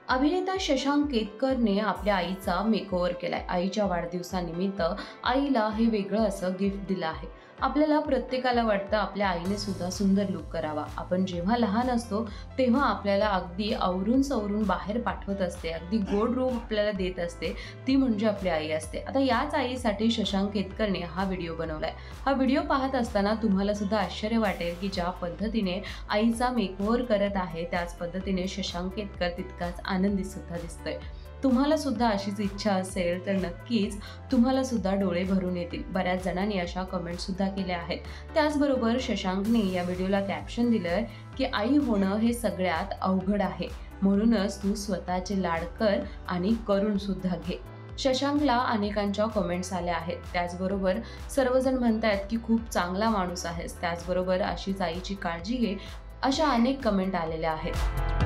अभिनेता शशांक केतकरने आपल्या आईचा मेकओव्हर केलाय. आईच्या वाढदिवसानिमित्त आईला हे वेगळं असं गिफ्ट दिलं आहे. आपल्याला प्रत्येकाला वाटतं आपल्या आईने सुद्धा सुंदर लुक करावा. आपण जेव्हा लहान असतो तेव्हा आपल्याला अगदी आवरून सवरून बाहेर पाठवत असते, अगदी गोड रूप आपल्याला देत असते, ती म्हणजे आपली आई असते. आता याच आईसाठी शशांक केतकरने हा व्हिडिओ बनवलाय. हा व्हिडिओ पाहत असताना तुम्हाला सुद्धा आश्चर्य वाटेल की ज्या पद्धतीने आईचा मेकओव्हर करत आहे त्याच पद्धतीने शशांक केतकर तितकाच आनंदी सुद्धा दिसतोय. तुम्हाला सुद्धा अशीच इच्छा असेल तर नक्कीच तुम्हाला सुद्धा डोळे भरून येतील. बऱ्याच जणांनी अशा कमेंट सुद्धा केल्या आहेत. त्याचबरोबर शशांकने या व्हिडिओला कॅप्शन दिलंय की आई होणं हे सगळ्यात अवघड आहे, म्हणूनच तू स्वतःचे लाड कर आणि करून सुद्धा घे. शशांकला अनेकांच्या कमेंट्स आल्या आहेत. त्याचबरोबर सर्वजण म्हणतायत की खूप चांगला माणूस आहेस, त्याचबरोबर अशीच आईची काळजी घे, अशा अनेक कमेंट आलेल्या आहेत.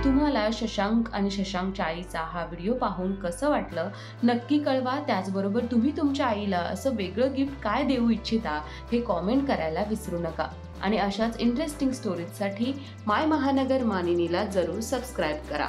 तुम्हाला शशांक आणि शशांकच्या आईचा हा व्हिडिओ पाहून कसं वाटलं नक्की कळवा. त्याचबरोबर तुम्ही तुमच्या आईला असं वेगळं गिफ्ट काय देऊ इच्छिता हे कॉमेंट करायला विसरू नका. आणि अशाच इंटरेस्टिंग स्टोरीजसाठी माय महानगर मानिनीला जरूर सबस्क्राईब करा.